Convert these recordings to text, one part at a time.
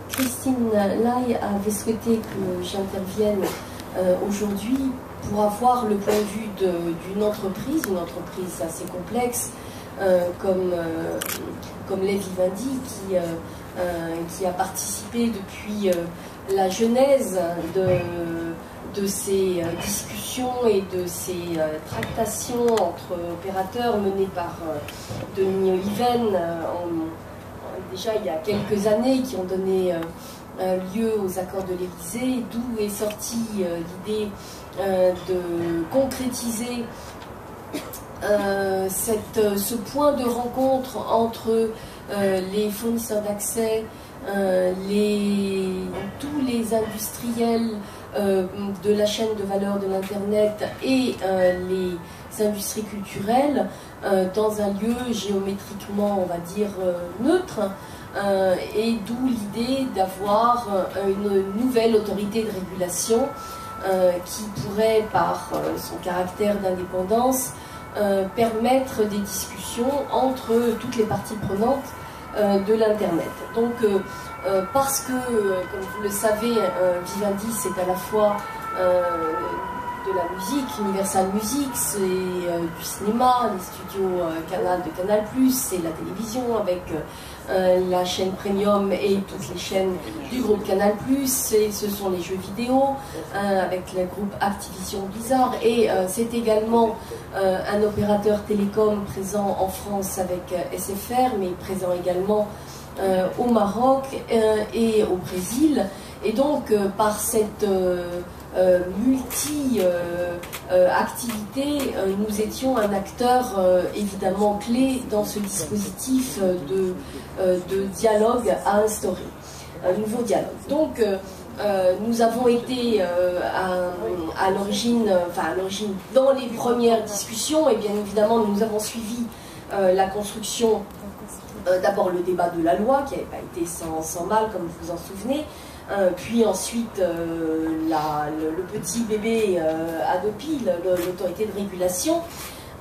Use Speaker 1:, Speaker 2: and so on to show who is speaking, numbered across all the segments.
Speaker 1: Christine Lai avait souhaité que j'intervienne aujourd'hui pour avoir le point de vue d'une entreprise, une entreprise assez complexe comme Les Vivendi, qui a participé depuis la genèse de ces discussions et de ces tractations entre opérateurs menées par Denis Oliven déjà il y a quelques années, qui ont donné lieu aux accords de l'Élysée, d'où est sortie l'idée de concrétiser ce point de rencontre entre les fournisseurs d'accès, tous les industriels de la chaîne de valeur de l'Internet et les industries culturelles dans un lieu géométriquement, on va dire, neutre, et d'où l'idée d'avoir une nouvelle autorité de régulation qui pourrait, par son caractère d'indépendance, permettre des discussions entre toutes les parties prenantes de l'Internet. Donc, parce que, comme vous le savez, Vivendi, c'est à la fois de la musique, Universal Music, c'est du cinéma, les studios de Canal+, c'est la télévision avec la chaîne Premium et toutes les chaînes du groupe Canal+, et ce sont les jeux vidéo avec le groupe Activision Blizzard, et c'est également un opérateur télécom présent en France avec SFR, mais présent également au Maroc et au Brésil. Et donc, par cette multi-activité, nous étions un acteur évidemment clé dans ce dispositif de dialogue à instaurer, un nouveau dialogue. Donc, nous avons été à l'origine dans les premières discussions, et bien évidemment nous avons suivi la construction, d'abord le débat de la loi qui n'avait pas été sans mal, comme vous vous en souvenez, puis ensuite le petit bébé Hadopi, l'autorité de régulation.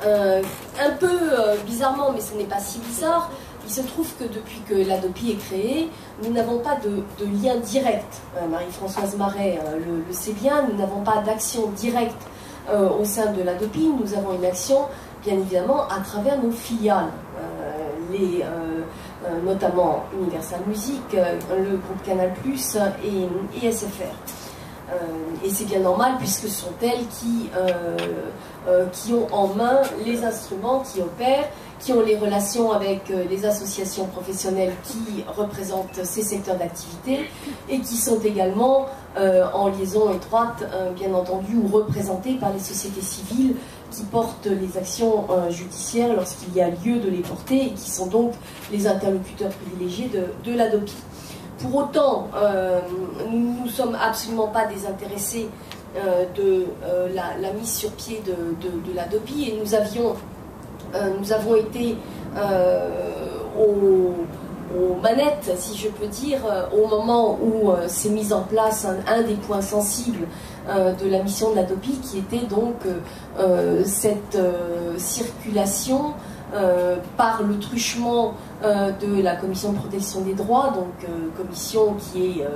Speaker 1: Un peu bizarrement, mais ce n'est pas si bizarre, il se trouve que depuis que l'Hadopi est créée, nous n'avons pas de lien direct. Marie-Françoise Marais le sait bien, nous n'avons pas d'action directe au sein de l'Hadopi, nous avons une action bien évidemment à travers nos filiales, notamment Universal Music, le groupe Canal+, et SFR. Et c'est bien normal puisque ce sont elles qui ont en main les instruments, qui opèrent, qui ont les relations avec les associations professionnelles qui représentent ces secteurs d'activité et qui sont également en liaison étroite, bien entendu, ou représentées par les sociétés civiles qui portent les actions judiciaires lorsqu'il y a lieu de les porter, et qui sont donc les interlocuteurs privilégiés de l'Hadopi. Pour autant, nous ne sommes absolument pas désintéressés de la mise sur pied de l'Hadopi, et nous avons été aux manettes, si je peux dire, au moment où s'est mis en place un des points sensibles de la mission de l'Hadopi, qui était donc cette circulation par le truchement de la Commission de protection des droits, donc commission qui est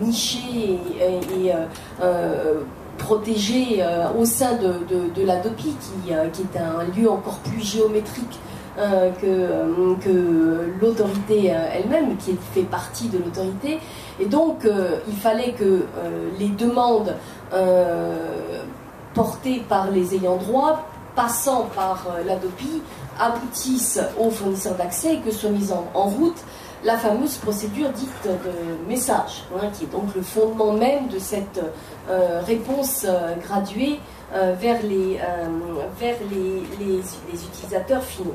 Speaker 1: nichée et protégée au sein de l'Hadopi, qui est un lieu encore plus géométrique que l'autorité elle-même, qui fait partie de l'autorité. Et donc il fallait que les demandes portées par les ayants droit, passant par l'Hadopi, aboutissent aux fournisseurs d'accès et que soit mise en route la fameuse procédure dite de message, qui est donc le fondement même de cette réponse graduée vers les utilisateurs finaux.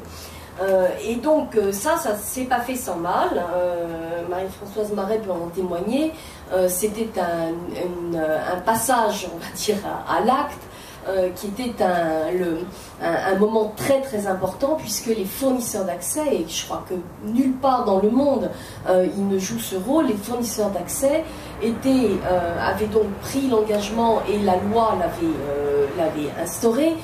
Speaker 1: Et donc ça s'est pas fait sans mal. Marie-Françoise Marais peut en témoigner. C'était un passage, on va dire, à l'acte, qui était un moment très très important, puisque les fournisseurs d'accès, et je crois que nulle part dans le monde ils ne jouent ce rôle, les fournisseurs d'accès avaient donc pris l'engagement, et la loi l'avait instauré,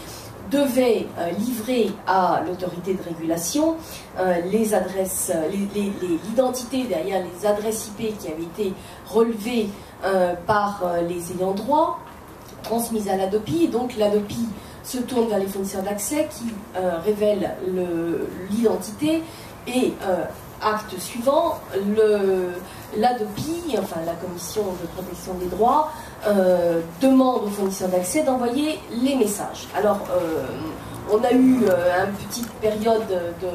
Speaker 1: devait livrer à l'autorité de régulation l'identité derrière les adresses IP qui avaient été relevées par les ayants droit, transmises à l'ADOPI. Donc l'ADOPI se tourne vers les fournisseurs d'accès qui révèlent l'identité et acte suivant, l'ADOPI, enfin la Commission de protection des droits, demande aux fournisseurs d'accès d'envoyer les messages. Alors, on a eu une petite période de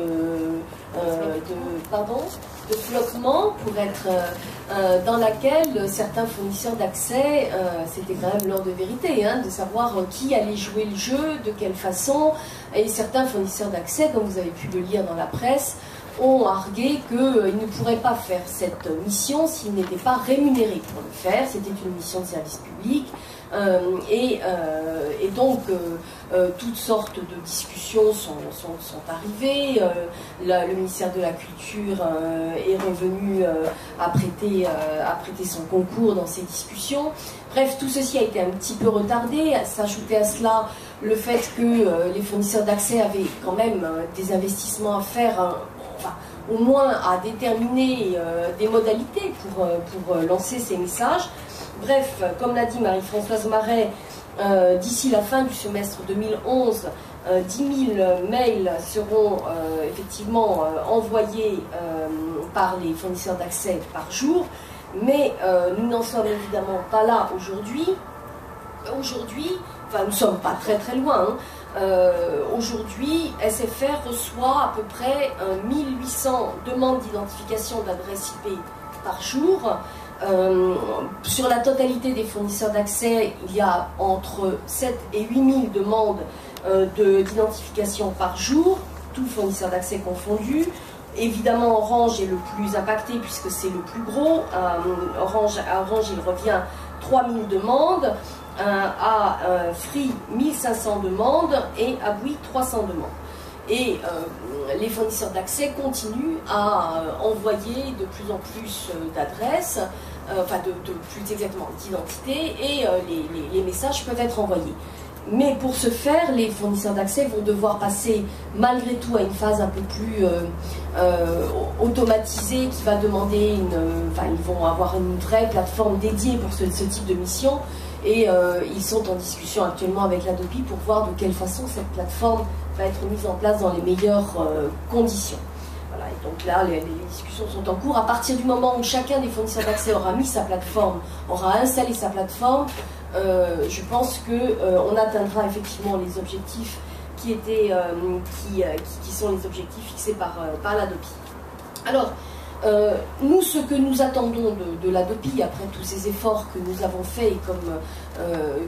Speaker 1: flottement pour être dans laquelle certains fournisseurs d'accès, c'était quand même l'heure de vérité, hein, de savoir qui allait jouer le jeu, de quelle façon, et certains fournisseurs d'accès, comme vous avez pu le lire dans la presse, ont argué qu'ils ne pourraient pas faire cette mission s'ils n'étaient pas rémunérés pour le faire. C'était une mission de service public. Et donc, toutes sortes de discussions sont arrivées. Le ministère de la Culture est revenu à prêter son concours dans ces discussions. Bref, tout ceci a été un petit peu retardé. S'ajoutait à cela le fait que les fournisseurs d'accès avaient quand même des investissements à faire, enfin, au moins à déterminer des modalités pour lancer ces messages. Bref, comme l'a dit Marie-Françoise Marais, d'ici la fin du semestre 2011, 10 000 mails seront effectivement envoyés par les fournisseurs d'accès par jour, mais nous n'en sommes évidemment pas là aujourd'hui. Enfin, nous ne sommes pas très très loin. Aujourd'hui, SFR reçoit à peu près 1800 demandes d'identification d'adresse IP par jour. Sur la totalité des fournisseurs d'accès, il y a entre 7 et 8 000 demandes d'identification par jour, tous fournisseurs d'accès confondus. Évidemment, Orange est le plus impacté puisque c'est le plus gros. Orange, il revient 3 000 demandes. À Free, 1500 demandes et à Bouygues, 300 demandes. Et les fournisseurs d'accès continuent à envoyer de plus en plus d'adresses, enfin plus exactement d'identités, et les messages peuvent être envoyés. Mais pour ce faire, les fournisseurs d'accès vont devoir passer malgré tout à une phase un peu plus automatisée qui va demander ils vont avoir une vraie plateforme dédiée pour ce type de mission. Et ils sont en discussion actuellement avec l'ADOPI pour voir de quelle façon cette plateforme va être mise en place dans les meilleures conditions. Voilà, et donc là, les discussions sont en cours. À partir du moment où chacun des fournisseurs d'accès aura mis sa plateforme, aura installé sa plateforme, je pense qu'on atteindra effectivement les objectifs qui sont les objectifs fixés par l'ADOPI. Alors, nous, ce que nous attendons de l'ADOPI, après tous ces efforts que nous avons faits,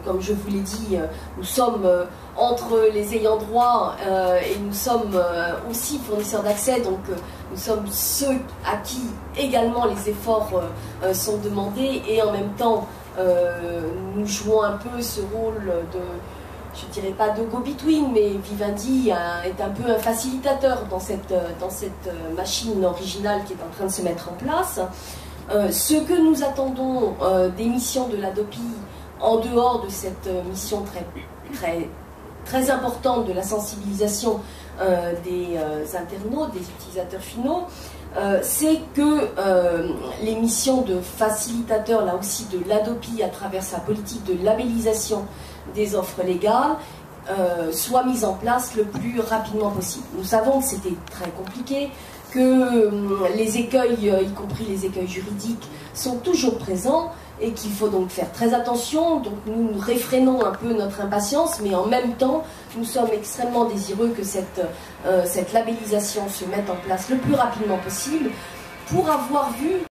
Speaker 1: comme je vous l'ai dit, nous sommes entre les ayants droit et nous sommes aussi fournisseurs d'accès, donc nous sommes ceux à qui également les efforts sont demandés, et en même temps nous jouons un peu ce rôle de, je ne dirais pas de go-between, mais Vivendi est un peu un facilitateur dans cette machine originale qui est en train de se mettre en place. Ce que nous attendons des missions de l'ADOPI, en dehors de cette mission très importante de la sensibilisation des internautes, des utilisateurs finaux, c'est que les missions de facilitateur, là aussi de l'ADOPI, à travers sa politique de labellisation des offres légales, soient mises en place le plus rapidement possible. Nous savons que c'était très compliqué, que les écueils, y compris les écueils juridiques, sont toujours présents et qu'il faut donc faire très attention. Donc nous réfrénons un peu notre impatience, mais en même temps, nous sommes extrêmement désireux que cette labellisation se mette en place le plus rapidement possible pour avoir vu